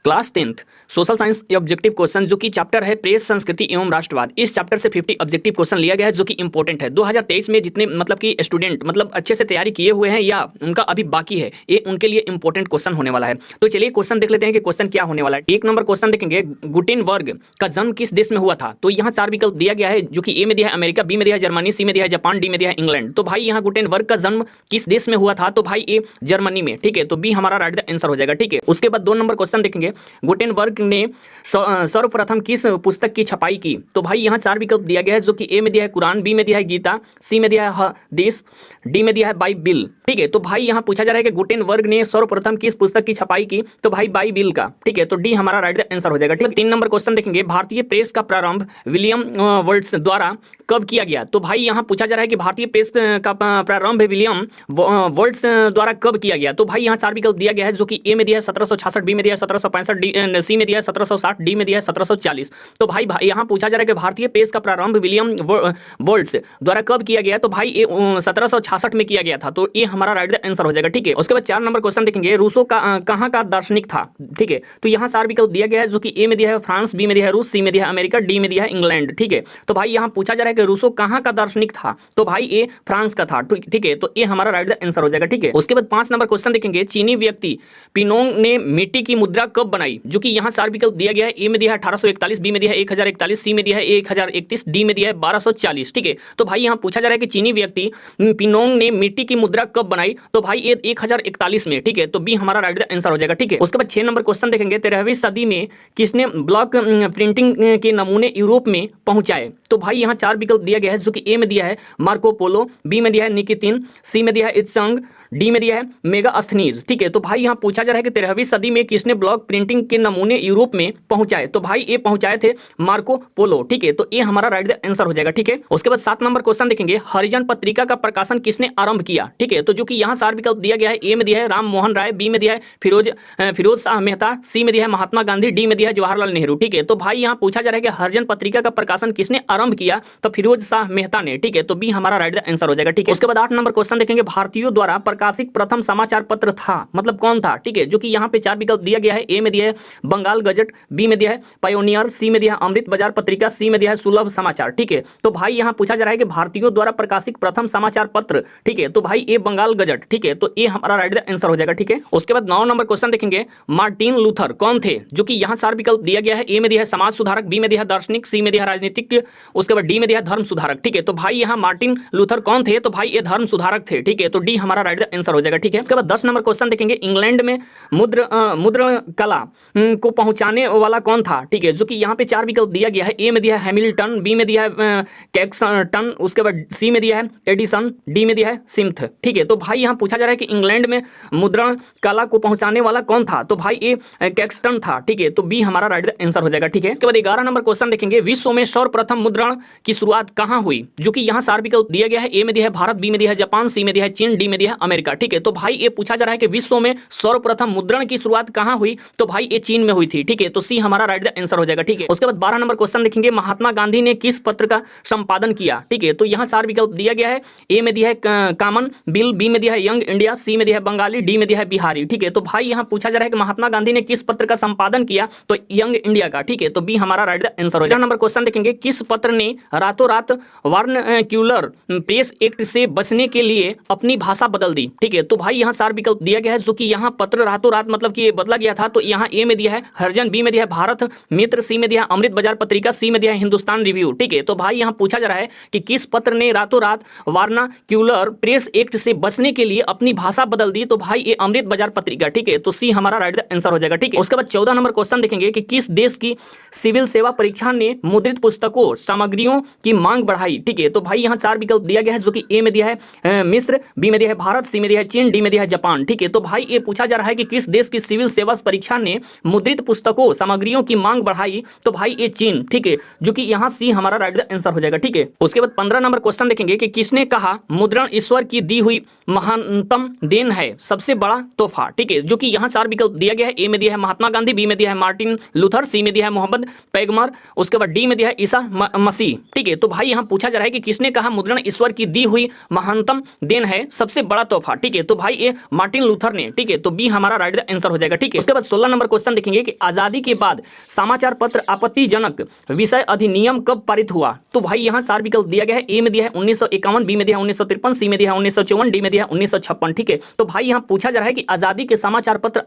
Class 10th social science objective question जो कि chapter है प्रेस संस्कृति एवं राष्ट्रवाद। इस चैप्टर से 50 ऑब्जेक्टिव क्वेश्चन लिया गया है जो कि इंपॉर्टेंट है। 2023 में जितने मतलब कि स्टूडेंट मतलब अच्छे से तैयारी किए हुए हैं या उनका अभी बाकी है, ये उनके लिए इंपॉर्टेंट क्वेश्चन होने वाला है। तो चलिए क्वेश्चन देख लेते हैं कि क्वेश्चन क्या होने वाला है। एक नंबर क्वेश्चन देखेंगे, गुटेनबर्ग का जन्म किस देश में हुआ था? तो यहाँ 4 विकल्प दिया गया है जो कि ए में दिया है अमेरिका, बी में दिया है जर्मनी, सी में दिया है जापान, डी में दिया है इंग्लैंड। तो भाई यहाँ गुटेनबर्ग का जन्म किस देश में हुआ था? तो भाई ए जर्मनी में, ठीक है। तो बी हमारा राइट आंसर हो जाएगा, ठीक है। उसके बाद 2 नंबर क्वेश्चन देखेंगे, गुटेनबर्ग ने सर्वप्रथम किस पुस्तक की छपाई की? तो भाई यहाँ 4 विकल्प दिया गया है जो कि ए में दिया है कुरान, बी में दिया है गीता, सी में दिया है हदीस, डी में दिया है बाइबिल, ठीक है। तो भाई यहाँ पूछा जा रहा है कि गुटेनबर्ग ने सर्वप्रथम किस पुस्तक की छपाई की? तो भाई बाइबिल का, ठीक है। तो डी हमारा राइट आंसर हो जाएगा, ठीक है। 3 नंबर क्वेश्चन देखेंगे, भारतीय प्रेस का प्रारंभ विलियम वर्ड्स द्वारा कब किया गया? तो भाई यहाँ पूछा जा रहा है कि भारतीय प्रेस का प्रारंभ विलियम वर्ड्स द्वारा कब किया गया? तो भाई यहाँ 4 विकल्प दिया गया है जो कि ए में दिया है 1766, बी में दिया है 1765, सी में दिया है 1760, डी में दिया है 1740। तो भाई यहाँ पूछा जा रहा है कि भारतीय प्रेस का प्रारंभ विलियम वर्ड्स द्वारा कब किया गया? तो भाई 1766 में किया गया था। तो ये हमारा राइट आंसर हो जाएगा, ठीक है। उसके बाद 4 नंबर क्वेश्चन देखेंगे, रूसो का कहाँ का दार्शनिक था? ठीक है। तो यहाँ 4 विकल्प दिया गया है जो कि ए में दिया है फ्रांस, बी में दिया है रूस, सी में दिया है अमेरिका, डी में दिया है इंग्लैंड, ठीक है। तो भाई यहाँ पूछा जा रहा है कि रूसो कहाँ का दार्शनिक था? तो भाई ये फ्रांस का था, ठीक है। तो ये हमारा राइट आंसर हो जाएगा, ठीक है। उसके बाद 5 नंबर क्वेश्चन देखेंगे, चीनी व्यक्ति पिनोंग ने मिट्टी की मुद्रा कब बनाई? जो कि यहाँ 4 विकल्प दिया गया है, ए में दिया है 1841, बी में दिया है 1041, सी में दिया है 1031, डी में दिया है 1240, ठीक है। तो भाई यहाँ पूछा जा रहा है कि चीनी व्यक्ति पिनोंग ने मिट्टी की मुद्रा कब बनाई? तो भाई ये 1041 में, ठीक है। तो बी हमारा राइट आंसर हो जाएगा, ठीक है। उसके बाद 6 नंबर क्वेश्चन देखेंगे, 13वीं सदी में किसने ब्लॉक प्रिंटिंग के नमूने यूरोप में पहुंचाए? तो भाई यहाँ 4 विकल्प दिया गया है जो कि ए में दिया है मार्को पोलो, बी में दिया है निकितिन, सी में दिया है इत्संग, डी में दिया है मेगास्थनीज, ठीक है। तो भाई यहाँ पूछा जा रहा है कि 13वीं सदी में किसने ब्लॉक प्रिंटिंग के नमूने यूरोप में पहुंचाए? तो भाई ये पहुंचाए थे मार्को पोलो, ठीक है। तो ये हमारा राइट आंसर हो जाएगा, ठीक है। उसके बाद 7 नंबर क्वेश्चन देखेंगे, हरिजन पत्रिका का प्रकाशन किसने आरंभ किया? ठीक है। तो जो कि यहाँ 4 विकल्प दिया गया है, ए में दिया है राम मोहन राय, बी में दिया है फिरोज शाह मेहता, सी में दिया है महात्मा गांधी, डी में दिया है जवाहरलाल नेहरू, ठीक है। तो भाई यहाँ पूछा जा रहा है कि हरिजन पत्रिका का प्रकाशन किसने आरंभ किया? तो फिरोज शाह मेहता ने, ठीक है। तो बी हमारा राइट आंसर हो जाएगा, ठीक है। उसके बाद 8 नंबर क्वेश्चन देखेंगे, भारतीयों द्वारा प्रकाशित प्रथम समाचार पत्र था, मतलब कौन था? ठीक है। जो कि यहाँ पे 4 विकल्प दिया गया है, ए में दिया है बंगाल गजट, बी में दिया है पायोनियर, सी में दिया है अमृत बाजार पत्रिका, सी में दिया है सुलभ समाचार, ठीक है। तो भाई यहाँ पूछा जा रहा है कि भारतीयों द्वारा प्रकाशित प्रथम समाचार पत्र, ठीक है। तो भाई ये बंगाल गजट, ठीक है। तो ये हमारा राइट आंसर हो जाएगा, ठीक है। उसके बाद 9 नंबर क्वेश्चन देखेंगे, मार्टिन लूथर कौन थे? जो कि यहाँ 4 विकल्प दिया गया है, ए में दिया है समाज सुधारक, बी में दिया है दार्शनिक, सी में दिया है राजनीतिक, उसके बाद डी में दिया है धर्म सुधारक, ठीक है। तो भाई यहाँ मार्टिन लूथर कौन थे? तो भाई ये धर्म सुधारक थे, ठीक है। तो डी हमारा राइट आंसर हो जाएगा, ठीक है। उसके बाद 10 नंबर क्वेश्चन देखेंगे, इंग्लैंड में मुद्रण कला को पहुंचाने वाला कौन था? ठीक है। जो कि यहाँ पे 4 विकल्प दिया गया है, ए में दिया है हैमिल्टन, बी में दिया है कैक्सटन, उसके बाद सी में दिया है एडिसन, डी में दिया है स्मिथ, ठीक है। तो भाई यहाँ पूछा जा रहा है कि इंग्लैंड में मुद्रण कला को पहुंचाने वाला कौन था? तो भाई ये कैक्सटन था, ठीक है। तो बी हमारा राइट आंसर हो जाएगा, ठीक है। उसके बाद 11 नंबर क्वेश्चन देखेंगे, विश्व में सर्वप्रथम मुद्रण की शुरुआत कहाँ हुई? जो कि यहाँ 4 विकल्प दिया गया है, ए में दिया है भारत, बी में दिया है जापान, सी में दिया है चीन, डी में दिया है अमेरिका, ठीक है। तो भाई ये पूछा जा रहा है कि विश्व में सर्वप्रथम मुद्रण की शुरुआत कहां हुई? तो भाई ये चीन में हुई थी, ठीक है। तो सी हमारा राइट आंसर हो जाएगा, ठीक है। उसके बाद 12 नंबर क्वेश्चन देखेंगे, महात्मा गांधी ने किस पत्र का संपादन किया? ठीक है। तो यहाँ 4 विकल्प दिया गया है, ए में दिया है कॉमन बिल, बी में दिया है यंग इंडिया, सी में दिया है बंगाली, डी में दिया है बिहारी, ठीक है। तो भाई यहाँ पूछा जा रहा है कि महात्मा गांधी ने किस पत्र का संपादन किया? तो यंग इंडिया का, ठीक है। तो बी हमारा राइट आंसर हो जाएगा। नंबर क्वेश्चन देखेंगे, किस पत्र ने रातों रात वर्नाक्यूलर प्रेस एक्ट से बचने के लिए अपनी भाषा बदल दी? ठीक है। तो भाई यहाँ 4 विकल्प दिया गया है जो कि यहाँ पत्र रातों रात मतलब कि बदला गया था। तो यहाँ ए में दिया है हरिजन, बी में दिया है भारत मित्र, सी में दिया है अमृत बाजार पत्रिका, सी में दिया है हिंदुस्तान रिव्यू, ठीक है। तो भाई यहाँ पूछा जा रहा है कि किस पत्र ने रातों रात वर्नाक्यूलर प्रेस एक्ट से बचने के लिए अपनी भाषा बदल दी? तो भाई ये अमृत बाजार पत्रिका, ठीक है। तो सी हमारा राइट आंसर हो जाएगा, ठीक है। उसके बाद 14 नंबर क्वेश्चन देखेंगे कि किस देश की सिविल सेवा परीक्षा ने मुद्रित पुस्तकों सामग्रियों की मांग बढ़ाई? ठीक है। तो भाई यहाँ 4 विकल्प दिया गया है जो कि ए में दिया है मिस्र, बी में दिया है भारत, सी में दिया है चीन, डी में दिया है जापान, ठीक है। तो भाई ये पूछा जा रहा है कि किस देश की सिविल सेवा परीक्षा ने मुद्रित पुस्तकों सामग्रियों की मांग बढ़ाई? तो भाई ये चीन, ठीक है। जो कि यहाँ सी हमारा राइट आंसर हो जाएगा, ठीक है। उसके बाद 15 नंबर क्वेश्चन देखेंगे कि किसने कहा मुद्रण ईश्वर की दी हुई महानतम देन है, सबसे बड़ा तोहफा? ठीक है। जो कि यहाँ 4 विकल्प दिया गया है, ए में दिया है महात्मा गांधी, बी में दिया है मार्टिन लूथर, सी में दिया है मोहम्मद पैगम्बर, उसके बाद डी में दिया है ईसा मसीह, ठीक है। तो भाई यहाँ पूछा जा रहा है कि किसने कहा मुद्रण ईश्वर की दी हुई महानतम देन है, सबसे बड़ा तोहफा? तरफा, ठीक है, तो भाई ये मार्टिन लूथर ने, ठीक है, तो बी हमारा राइट आंसर हो जाएगा, ठीक है। उसके बाद 16 नंबर क्वेश्चन देखेंगे कि आजादी के बाद समाचार पत्र आपत्तिजनक विषय अधिनियम कब पारित हुआ? तो भाई यहाँ 4 विकल्प दिया गया है, ए में दिया है 1951, बी में दिया है 1953, सी में दिया है 1954, डी में दिया है 1956, ठीक है। तो भाई यहाँ पूछा जा रहा है कि आजादी के समाचार पत्र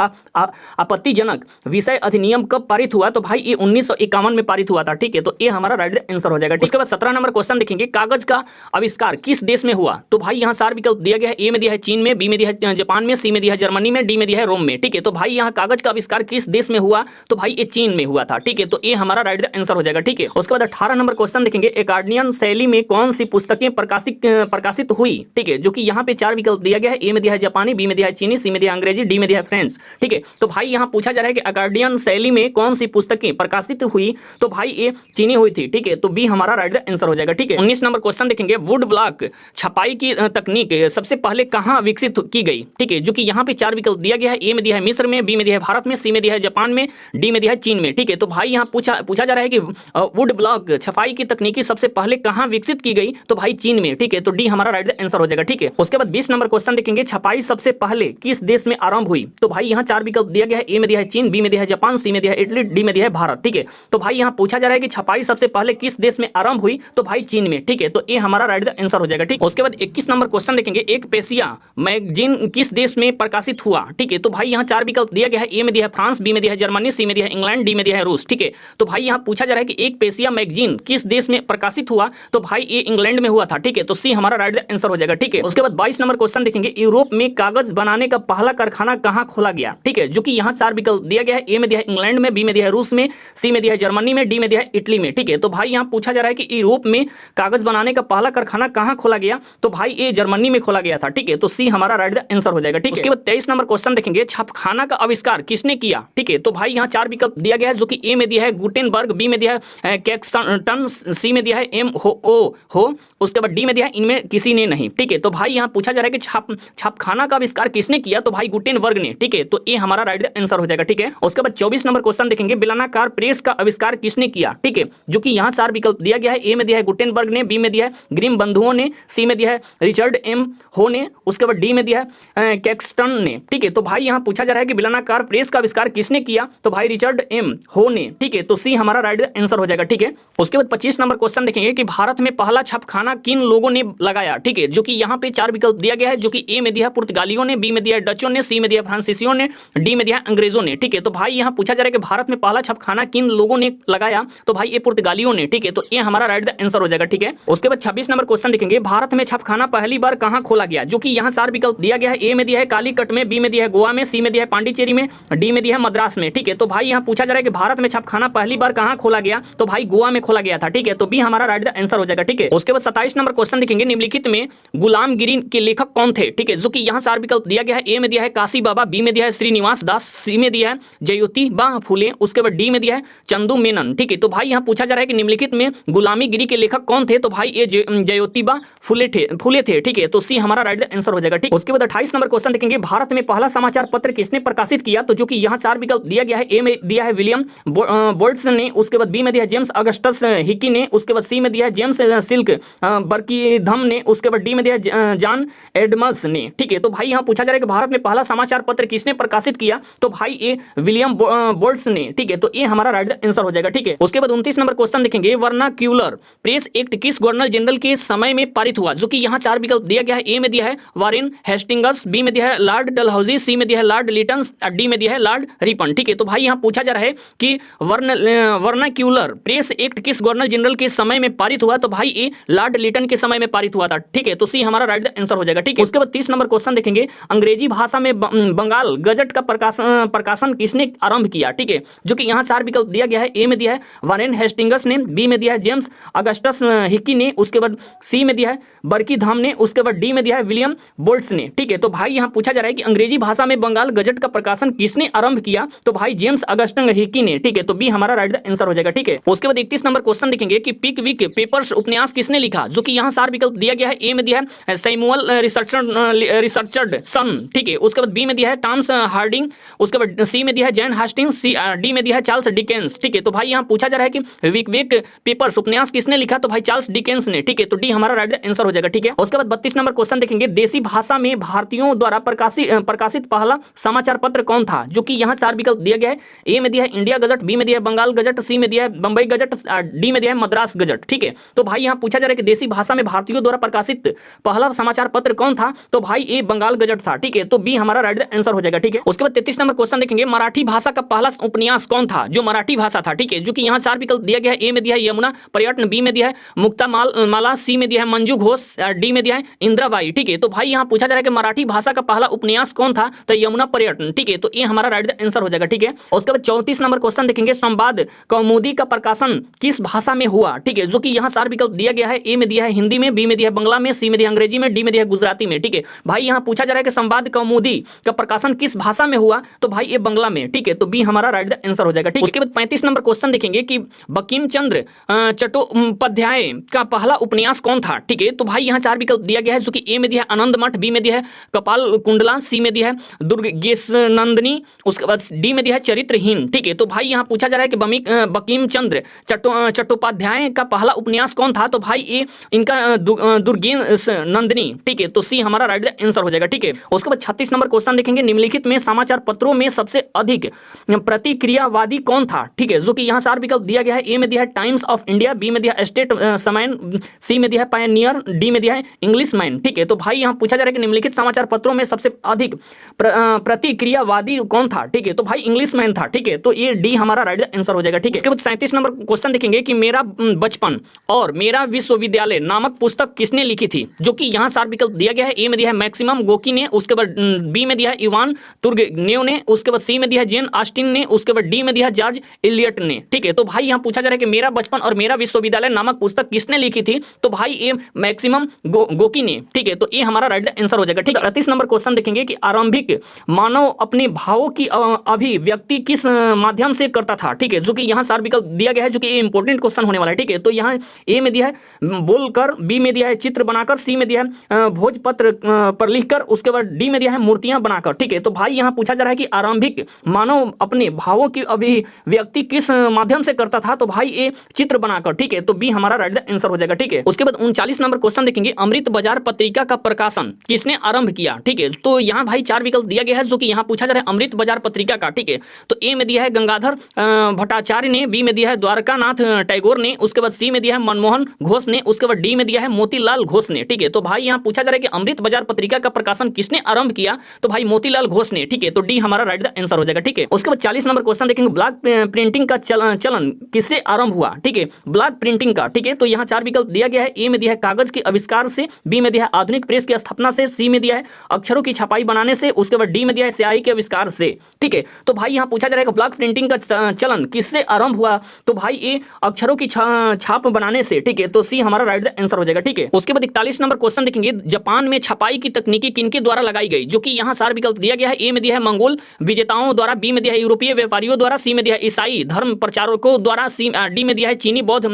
आपत्तिजनक विषय अधिनियम कब पारित हुआ? तो भाई ये 1951 में पारित हुआ था, ठीक है, तो ये हमारा राइट आंसर हो जाएगा। उसके बाद 17 नंबर क्वेश्चन देखेंगे, कागज का आविष्कार किस देश में हुआ? तो भाई यहाँ 4 विकल्प दिया गया है, ए में दिया है चीन में, बी में दिया है जापान में, सी में दिया है जर्मनी में, डी में दिया है रोम में, ठीक है। तो भाई यहाँ कागज का आविष्कार किस देश में हुआ? तो भाई ये चीन में हुआ था, ठीक है, तो ये हमारा राइट आंसर हो जाएगा, ठीक है। उसके बाद 18 नंबर क्वेश्चन देखेंगे, एकार्डियन शैली में कौन सी पुस्तकें प्रकाशित हुई? ठीक है, जो कि यहाँ पे 4 विकल्प दिया गया है, ए में दिया है जापानी, बी में दिया है चीनी, सी में दिया है अंग्रेजी, डी में दिया है फ्रेंच, ठीक है। तो भाई यहाँ पूछा जा रहा है कि एकार्डियन शैली में कौन सी पुस्तकें प्रकाशित हुई? तो भाई ये चीनी हुई थी, ठीक है, तो बी हमारा राइट आंसर हो जाएगा, ठीक है। 19 नंबर क्वेश्चन देखेंगे, वुड ब्लॉक छपाई की तकनीक सबसे पहले कहाँ विकसित की गई? ठीक है, जो कि यहाँ पे 4 विकल्प दिया गया है, ए में दिया है मिस्र में, बी में दिया है भारत में, सी में दिया है जापान में, डी में दिया है चीन में, ठीक है। तो भाई यहाँ पूछा जा रहा है कि वुड ब्लॉक छपाई की तकनीकी सबसे पहले कहाँ विकसित की गई? तो भाई चीन में, ठीक है, तो डी हमारा राइट आंसर हो जाएगा, ठीक है। उसके बाद 20 नंबर क्वेश्चन देखेंगे, छपाई सबसे पहले किस देश में आरंभ हुई? तो भाई यहाँ 4 विकल्प दिया गया है, ए में दिया है चीन, बी में दिया है जापान, सी में दिया है इटली, डी में दिया है भारत, ठीक है। तो भाई यहाँ पूछा जा रहा है कि छपाई सबसे पहले किस देश में आरंभ हुई? तो भाई चीन में, ठीक है, तो ये हमारा राइट आंसर हो जाएगा, ठीक। उसके बाद 21 नंबर क्वेश्चन देखेंगे, एक पेशिया मैगजीन किस देश में प्रकाशित हुआ? ठीक है, तो भाई यहाँ 4 विकल्प दिया गया है, ए में दिया है फ्रांस, बी में दिया है जर्मनी, सी में दिया है इंग्लैंड, डी में दिया है रूस, ठीक है। तो भाई यहाँ पूछा जा रहा है कि एक पेशिया मैगजीन किस देश में प्रकाशित हुआ? तो भाई ये इंग्लैंड में हुआ था, ठीक है, तो सी हमारा राइट आंसर हो जाएगा, ठीक है। उसके बाद 22 नंबर क्वेश्चन देखेंगे, यूरोप में कागज बनाने का पहला कारखाना कहाँ खोला गया? ठीक है, जो कि यहाँ 4 विकल्प दिया गया है, ए में दिया है इंग्लैंड में, बी में दिया है रूस में, सी में दिया है जर्मनी में, डी में दिया है इटली में, ठीक है। तो भाई यहाँ पूछा जा रहा है कि यूरोप में कागज बनाने का पहला कारखाना कहाँ खोला गया? तो भाई ये जर्मनी में खोला गया था, ठीक है, तो सी हमारा राइट आंसर हो जाएगा, ठीक है। उसके बाद 23 नंबर क्वेश्चन देखेंगे, छापखाना का आविष्कार किसने किया? ठीक है, तो भाई यहाँ 4 विकल्प दिया गया है, जो कि ए में दिया है गुटेनबर्ग, बी में दिया है कैक्सटन, सी में दिया है एम हो, उसके बाद डी में दिया है इनमें किसी ने नहीं, ठीक है। तो भाई यहाँ पूछा जा रहा है कि छापखाना का आविष्कार किसने किया? तो भाई गुटेनबर्ग ने, ठीक है, तो ये हमारा राइट आंसर हो जाएगा, ठीक है। उसके बाद 24 नंबर क्वेश्चन देखेंगे, बेलनाकार प्रेस का आविष्कार किसने किया? ठीक है, जो कि यहाँ 4 विकल्प दिया गया है, ए में दिया है गुटेनबर्ग ने, बी में दिया है ग्रिम बंधुओं ने, सी में दिया है रिचर्ड एम हो ने, उसके बाद डी में दिया है कैक्सटन ने, ठीक है। तो भाई यहाँ पूछा जा रहा है कि बेलनाकार प्रेस का आविष्कार किसने किया? तो भाई रिचर्ड एम हो ने, ठीक है, तो सी हमारा राइट आंसर हो जाएगा, ठीक है। उसके बाद 25 नंबर क्वेश्चन देखेंगे कि भारत में पहला छापखाना किन लोगों ने लगाया? ठीक है, जो कि यहाँ पे 4 विकल्प दिया गया है, जो कि ए में दिया है पुर्तगालियों ने, बी में दिया है डचों ने, सी में दिया है फ्रांसीसियों ने, डी में दिया है अंग्रेजों ने, ठीक है। तो भाई यहाँ पूछा जा रहा है कि भारत में पहला छापखाना किन लोगों ने लगाया? तो भाई ये पुर्तगालियों ने, ठीक है, तो ये हमारा राइट आंसर हो जाएगा, ठीक है। उसके बाद 26 नंबर क्वेश्चन देखेंगे, भारत में छापखाना पहली बार कहाँ खोला गया? जो कि यहाँ 4 विकल्प दिया गया है, ए में दिया है कालीकट में, बी में दिया है गोवा में, सी में दिया है पांडिचेरी में, डी में दिया है मद्रास में, ठीक है। तो भाई यहाँ पूछा जा रहा है कि भारत में छापखाना पहली बार कहाँ खोला गया? तो भाई गोवा में खोला गया था, ठीक है, तो बी हमारा राइट आंसर हो जाएगा, ठीक है। उसके बाद 27 नंबर क्वेश्चन देखेंगे, निम्नलिखित में गुलामगिरी के लेखक कौन थे? ठीक है, जो कि यहाँ 4 विकल्प दिया गया है, ए में दिया है काशी बाबा, बी में दिया है श्रीनिवास दास, सी में दिया है ज्योतिबा फुले, उसके बाद डी में दिया है चंदू मेनन, ठीक है। तो भाई यहाँ पूछा जा रहा है कि निम्नलिखित में गुलामगिरी के लेखक कौन थे? तो भाई ये ज्योतिबा फुले थे, ठीक है, तो सी हमारा राइट आंसर हो जाएगा, ठीक। उसके बाद 28 नंबर क्वेश्चन देखेंगे, भारत में पहला समाचार पत्र किसने प्रकाशित किया? तो जो कि यहाँ 4 विकल्प दिया गया है, ए में दिया है विलियम बोल्ट्स ने, उसके बाद बी में दिया है जेम्स अगस्टस हिकी ने, उसके बाद सी में दिया है जेम्स सिल्क बर्किधम ने, उसके बाद डी में दिया है जॉन एडमस ने, ठीक है। तो भाई यहाँ पूछा जा रहा है कि भारत में पहला समाचार पत्र किसने प्रकाशित किया? तो भाई ये विलियम बोल्ट्स ने, ठीक है, तो ये हमारा राइट आंसर हो जाएगा, ठीक है। उसके बाद 29 नंबर क्वेश्चन देखेंगे, वर्नाक्यूलर प्रेस एक्ट किस गवर्नर जनरल के समय में पारित हुआ? जो कि यहाँ 4 विकल्प दिया गया है, ए में दिया है वारेन हेस्टिंग्स, बी में दिया है लॉर्ड डलहौजी, सी में दिया है लॉर्ड लिटन, डी में दिया है लॉर्ड रिपन, ठीक है। तो भाई यहाँ पूछा जा रहा है कि वर्नाक्यूलर प्रेस एक्ट किस गवर्नर जनरल के समय में पारित हुआ? तो भाई ये लॉर्ड लिटन के समय में पारित हुआ था, ठीक है, तो सी हमारा राइट आंसर हो जाएगा, ठीक है। उसके बाद 30 नंबर क्वेश्चन देखेंगे, अंग्रेजी भाषा में बंगाल गजट का प्रकाशन किसने आरंभ किया? ठीक है, जो कि यहाँ 4 विकल्प दिया गया है, ए में दिया है वारेन हेस्टिंग्स ने, बी में दिया है जेम्स अगस्टस हिकी ने, उसके बाद सी में दिया है बर्किधाम ने, उसके बाद डी में दिया है विलियम बोल्ट्स ने, ठीक है। तो भाई यहाँ पूछा जा रहा है कि अंग्रेजी भाषा में बंगाल गजट का प्रकाशन किसने आरंभ किया? तो भाई जेम्स अगस्टस हिकी ने, ठीक है, तो बी हमारा राइट आंसर हो जाएगा, ठीक है। उसके बाद 31 नंबर क्वेश्चन देखेंगे कि पिकविक पेपर्स उपन्यास किसने लिखा? जो कि यहाँ 4 विकल्प दिया गया है, ए में दिया है सैमुअल रिचर्डसन, ठीक है, उसके बाद बी में दिया है टॉमस हार्डिंग, उसके बाद सी में दिया है जैन हास्टिंग्स, डी में दिया है चार्ल्स डिकेंस, ठीक है। तो भाई यहाँ पूछा जा रहा है कि पिकविक पेपर्स उपन्यास किसने लिखा? तो भाई चार्ल्स डिकेंस ने, ठीक है, तो डी हमारा राइट आंसर हो जाएगा, ठीक है। उसके बाद 32 नंबर क्वेश्चन देखेंगे, देसी भाषा में भारतीयों द्वारा प्रकाशित पहला समाचार पत्र कौन था? जो कि यहाँ 4 विकल्प दिया गया है। ए में दिया है इंडिया गजट, बी में दिया है बंगाल गजट, सी में दिया है बंबई गजट, डी में दिया है मद्रास गजट। ठीक है, तो भाई यहाँ पूछा जा रहा है कि देसी भाषा में भारतीयों द्वारा प्रकाशित पहला समाचार पत्र कौन था? तो भाई ए बंगाल गजट था। ठीक है, तो बी हमारा राइट आंसर हो जाएगा। ठीक है, उसके बाद 33 नंबर क्वेश्चन देखेंगे, मराठी भाषा का पहला उपन्यास कौन था जो मराठी भाषा था? ठीक है, जो कि यहाँ 4 विकल्प दिया गया है। ए में दिया है यमुना पर्यटन, बी में दिया है मुक्ता माला, सी में दिया है मंजू घोष, डी में दिया है इंदिराबाई। ठीक है, तो भाई यहाँ पूछा जा रहा है कि मराठी भाषा का पहला उपन्यास कौन था? तो यमुना पर्यटन। ठीक है, तो ये हमारा राइट आंसर हो जाएगा। ठीक है, उसके बाद 34 नंबर क्वेश्चन देखेंगे, संवाद कौमुदी का प्रकाशन किस भाषा में हुआ? ठीक है, जो कि यहाँ 4 विकल्प दिया गया है। ए में दिया है हिंदी में, बी में दिया है बंगला में, सी में दिया है अंग्रेजी में, डी में दिया है गुजराती में। ठीक है, भाई यहाँ पूछा जा रहा है कि संवाद कौमुदी का प्रकाशन किस भाषा में हुआ? तो भाई ये बंगला में। ठीक है, तो बी हमारा राइट आंसर हो जाएगा। ठीक, उसके बाद 35 नंबर क्वेश्चन देखेंगे कि बंकिम चंद्र चट्टोपाध्याय का पहला उपन्यास कौन था? ठीक है, तो भाई यहाँ 4 विकल्प दिया गया है, जो कि ए में दिया है आनंद मठ, बी में दिया है कपाल कुंडला, सी में दिया है दुर्गेश नंदिनी, उसके बाद डी में दिया है चरित्रहीन। ठीक है, तो भाई यहाँ पूछा जा रहा है कि बंकिम चंद्र चट्टोपाध्याय का पहला उपन्यास कौन था? तो भाई ये इनका दुर्गेश नंदिनी। ठीक है, तो सी हमारा राइट आंसर हो जाएगा। ठीक है, उसके बाद 36 नंबर क्वेश्चन देखेंगे, निम्नलिखित में समाचार पत्रों में सबसे अधिक प्रतिक्रियावादी कौन था? ठीक है, जो कि यहाँ 4 विकल्प दिया गया है। ए में दिया है टाइम्स ऑफ इंडिया, बी में दिया है स्टेट समान, सी में दिया है पायनियर, डी में दिया है इंग्लिश मैन। ठीक है, तो भाई यहाँ पूछा जा रहा है कि निम्नलिखित समाचार पत्रों में सबसे अधिक प्रतिक्रियावादी कौन था? ठीक है, तो भाई इंग्लिश मैन था। ठीक है, तो ये डी हमारा राइट आंसर हो जाएगा। ठीक है, उसके बाद 37 नंबर क्वेश्चन देखेंगे कि मेरा बचपन और मेरा विश्वविद्यालय नामक पुस्तक किसने लिखी थी? जो कि यहाँ 4 विकल्प दिया गया है। ए में दिया है मैक्सिमम गोकी ने, उसके बाद बी में दिया है इवान तुर्गेनेव ने, उसके बाद सी में दिया है जेन ऑस्टिन ने, उसके बाद डी में दिया है जॉर्ज इलियट ने। ठीक है, तो भाई यहाँ पूछा जा रहा है कि मेरा बचपन और मेरा विश्वविद्यालय नामक पुस्तक किसने लिखी थी? तो भाई ये मैक्सिमम गोकी ने। ठीक है, तो ये हमारा राइट आंसर हो जाएगा। ठीक है, 38 नंबर क्वेश्चन देखेंगे कि आरंभिक मानव अपने भावों की अभिव्यक्ति किस माध्यम से करता था? ठीक है, जो कि यहाँ 4 विकल्प दिया गया है, जो कि इंपॉर्टेंट क्वेश्चन होने वाला है। ठीक है, तो यहाँ ए में दिया है बोलकर, बी में दिया है चित्र बनाकर, सी में दिया है भोजपत्र पर लिखकर, उसके बाद डी में दिया है मूर्तियां बनाकर। ठीक है, तो भाई यहाँ पूछा जा रहा है कि आरंभिक मानव अपने भावों की अभिव्यक्ति किस माध्यम से करता था? तो भाई ये चित्र बनाकर। ठीक है, तो बी हमारा राइट आंसर हो जाएगा। ठीक है, उसके बाद 39 नंबर क्वेश्चन देखेंगे, अमृत बाजार पत्रिका का प्रकाशन किसने आरंभ किया? ठीक है, तो यहाँ भाई 4 विकल्प दिया गया है, जो कि यहाँ पूछा जा रहा है अमृत बाजार पत्रिका का। ठीक है, तो ए में दिया है गंगाधर भट्टाचार्य ने, बी में दिया है द्वारकानाथ टैगोर ने, उसके बाद सी में दिया है मनमोहन घोष ने, उसके बाद डी में दिया है मोतीलाल घोष ने। ठीक है, तो भाई यहाँ पूछा जा रहा है कि अमृत बाजार पत्रिका का प्रकाशन किसने आरंभ किया? तो भाई मोतीलाल घोष ने। ठीक है, तो डी हमारा राइट आंसर हो जाएगा। ठीक है, उसके बाद 40 नंबर क्वेश्चन देखेंगे, ब्लॉक प्रिंटिंग का चलन किससे आरंभ हुआ? ठीक है, ब्लॉक प्रिंटिंग का। ठीक है, तो यहाँ 4 विकल्प दिया गया है। ए में दिया है कागज के आविष्कार से, बी में दिया है आधुनिक प्रेस की स्थापना से, सी में दिया है अक्षरों की छपाई बनाने से, उसके बाद डी में दिया है स्याही के आविष्कार से। ठीक है, तो भाई यहाँ पूछा जा रहा है ब्लॉक प्रिंटिंग का चलन किससे आरंभ हुआ? तो भाई ये अक्षरों की छाप बनाने से। ठीक है, तो सी हमारा राइट आंसर हो जाएगा। ठीक है, उसके बाद 41 नंबर क्वेश्चन देखेंगे, जापान में छपाई की तकनीकी किनके द्वारा लगाई गई? जो कि यहाँ 4 विकल्प दिया गया है। ए में दिया है मंगोल विजेताओं द्वारा, बी में दिया है यूरोपीय व्यापारियों द्वारा, सी में दिया है ईसाई धर्म प्रचारकों द्वारा, डी में दिया है चीनी बौद्ध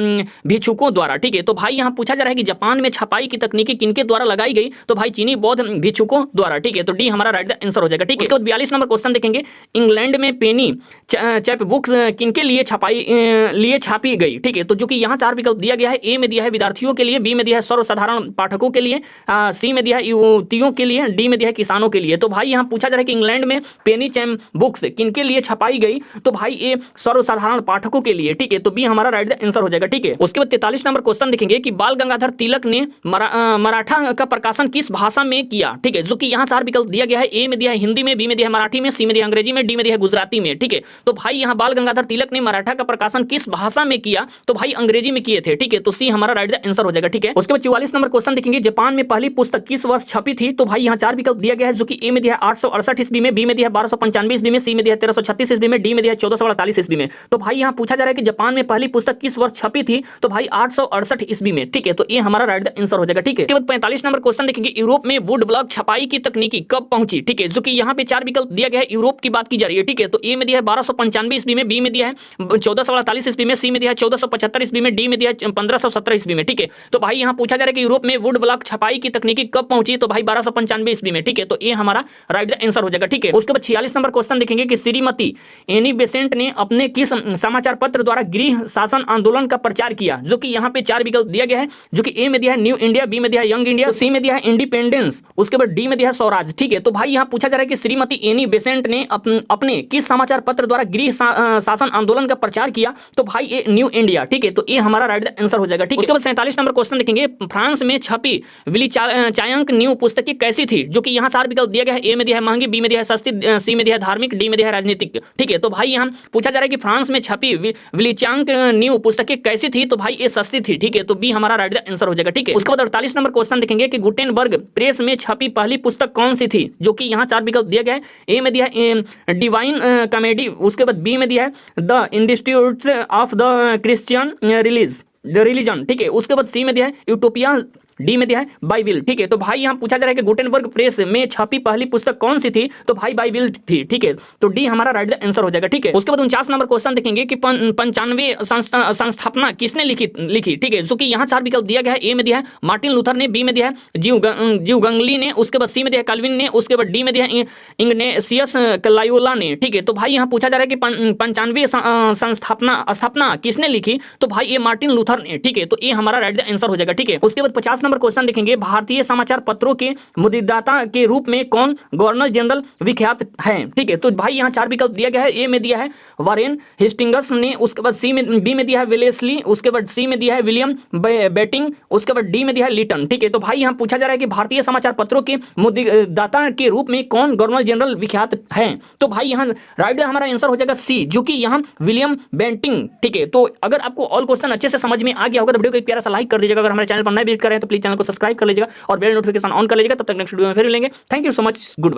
भिक्षुकों द्वारा। ठीक है, तो भाई यहाँ पूछा जा रहा है कि जापान में छपाई की तकनीकी किनके द्वारा लगाई गई? तो भाई चीनी बौद्ध भिक्षुकों द्वारा। ठीक है, तो डी हमारा राइट आंसर हो जाएगा। ठीक है, उसके बाद 42 नंबर क्वेश्चन देखेंगे, इंग्लैंड में पेनी चैप बुक्स किनके लिए छापी गई? ठीक है, तो जो कि यहाँ 4 विकल्प दिया गया है। ए में दिया है विद्यार्थियों के लिए, बी में दिया है सर्वसाधारण पाठकों के लिए, सी में दिया है युवतियों के लिए, डी में दिया है किसानों के लिए। तो भाई यहाँ पूछा जा रहा है कि इंग्लैंड में पेनी चैप बुक्स किनके लिए छपाई गई? तो भाई ये सर्वसाधारण पाठकों के लिए। ठीक है, तो बी हमारा राइट आंसर हो जाएगा। ठीक है, उसके बाद 43 नंबर क्वेश्चन देखेंगे कि बाल गंगाधर तिलक ने मराठा का प्रकाशन किस भाषा में किया? ठीक है, जो कि यहाँ 4 विकल्प दिया गया है। ए में दिया है हिंदी में, बी में दिया है मराठी में, सी में दिया है अंग्रेजी में, डी में दिया है गुजराती में। ठीक है, तो भाई यहाँ बाल गंगाधर तिलक ने मराठा का प्रकाशन किस भाषा में किया? तो भाई अंग्रेजी में किए थे। ठीक है, तो सी हमारा राइट आंसर हो जाएगा। ठीक है, उसके बाद 44 नंबर क्वेश्चन देखेंगे, जापान में पहली पुस्तक किस वर्ष छपी थी? तो भाई यहाँ 4 विकल्प दिया गया है, जो कि ए में दिया है 868 ईस्वी में, बी में दिया है 1295 ईस्वी में, सी में दिया है 1336 ईस्वी में, डी में दिया है 1448 ईस्वी में। तो भाई यहाँ पूछा जा रहा है कि जापान में पहली पुस्तक किस वर्ष छपी थी? तो भाई 868 ईस्वी में। ठीक है, तो ये हमारा राइट आंसर हो जाएगा। ठीक है, इसके बाद 45 नंबर क्वेश्चन देखेंगे, यूरोप में वुड ब्लॉक छपाई की तकनीकी कब पहुंची? ठीक है, जो कि यहाँ पे 4 विकल्प दिया गया है, यूरोप की बात की जा रही है। ठीक है, तो ए में दिया है 1295 ईस्वी में, बी में दिया है 1448 ईस्वी में, सी में दिया है 1475 ईस्वी में, डी में दिया है 1517 ईस्वी में। ठीक है, तो भाई यहाँ पूछा जा रहा है कि यूरोप में वुड ब्लॉक छपाई की तकनीकी कब पहुंची? तो भाई 1295 ईस्वी में। ठीक है, तो ये हमारा राइट आंसर हो जाएगा। ठीक है, उसके बाद 46 नंबर क्वेश्चन देखेंगे कि श्रीमती एनी बेसेंट ने अपने किस समाचार पत्र द्वारा गृह शासन आंदोलन का प्रचार किया? जो कि यहाँ पे 4 विकल्प दिया गया है, जो कि ए में दिया है न्यू इंडिया, बी में दिया है यंग इंडिया, सी में दिया है इंडिपेंडेंस, उसके बाद डी में दिया है स्वराज। ठीक है, तो भाई यहाँ पूछा जा रहा है कि श्रीमती एनी बेसेंट ने अपने किस समाचार पत्र द्वारा गृह शासन आंदोलन का प्रचार किया? तो भाई ये न्यू इंडिया। ठीक है, तो ये हमारा राइट आंसर हो जाएगा। ठीक है, उसके बाद 47 नंबर क्वेश्चन देखेंगे, फ्रांस में छपी विली चायांक न्यू पुस्तक कैसी थी? जो कि यहाँ 4 विकल्प दिया गया है, ए में दिया है महंगी, बी में दिया है सस्ती, सी में दिया है धार्मिक, डी में दिया है राजनीतिक। ठीक है, तो भाई यहाँ पूछा जा रहा है कि फ्रांस में छपी विली चायांक न्यू पुस्तकें कैसी थी? तो भाई ये सस्ती थी। ठीक है, तो बी हमारा राइट आंसर हो जाएगा। ठीक है, उसके बाद 48 नंबर क्वेश्चन देखेंगे कि गुटेनबर्ग प्रेस में छपी पहली पुस्तक कौन सी थी? जो कि यहाँ 4 विकल्प दिया गया है, ए में दिया है डिवाइन कॉमेडी, उसके बाद बी में दिया है the institute of the Christian religion. ठीक है, उसके बाद सी में दिया है यूटोपिया, डी में दिया है बाइबिल। ठीक है, तो भाई यहाँ पूछा जा रहा है कि गुटेनबर्ग प्रेस में छपी पहली पुस्तक कौन सी थी? तो भाई बाइबिल थी। ठीक है, तो डी हमारा राइट आंसर हो जाएगा। ठीक है, उसके बाद 49 नंबर क्वेश्चन देखेंगे कि 95 संस्थापना किसने लिखी? ठीक है, जो कि यहाँ 4 विकल्प दिया गया है, ए में दिया है मार्टिन लूथर ने, बी में दिया है जीव गंगली ने, उसके बाद सी में दिया है कैल्विन ने, उसके बाद डी में दिया है इग्नेशियस लायोला ने। ठीक है, तो भाई यहाँ पूछा जा रहा है कि 95 स्थापना किसने लिखी? तो भाई ये मार्टिन लूथर ने। ठीक है, तो ये हमारा राइट आंसर हो जाएगा। ठीक है, उसके बाद 50 नंबर क्वेश्चन देखेंगे, भारतीय समाचार पत्रों के मुद्रितदाता के रूप में कौन गवर्नर जनरल विख्यात है? ठीक है, तो भाई यहाँ 4 विकल्प दिया गया है, ए में दिया है वारेन हेस्टिंग्स ने, उसके बाद बी में दिया है वेलेस्ली, उसके बाद सी में दिया है विलियम बेटिंग, उसके बाद डी में दिया है लिटन। ठीक है, तो भाई यहाँ पूछा जा रहा है कि भारतीय समाचार पत्रों के मुद्रितदाता के रूप में कौन गवर्नर जनरल विख्यात है? तो भाई यहाँ राइट हमारा आंसर हो जाएगा सी, जो कि यहाँ विलियम बेंटिंग। ठीक है, तो अगर आपको ऑल क्वेश्चन अच्छे से समझ में आ गया होगा तो वीडियो को एक प्यारा सा लाइक कर दीजिएगा। अगर हमारे चैनल पर नए विजिट कर रहे हैं तो प्लीज चैनल को सब्सक्राइब कर लीजिएगा और बेल नोटिफिकेशन ऑन कर लीजिएगा। तब तक नेक्स्ट वीडियो में फिर मिलेंगे। Thank you so much, good.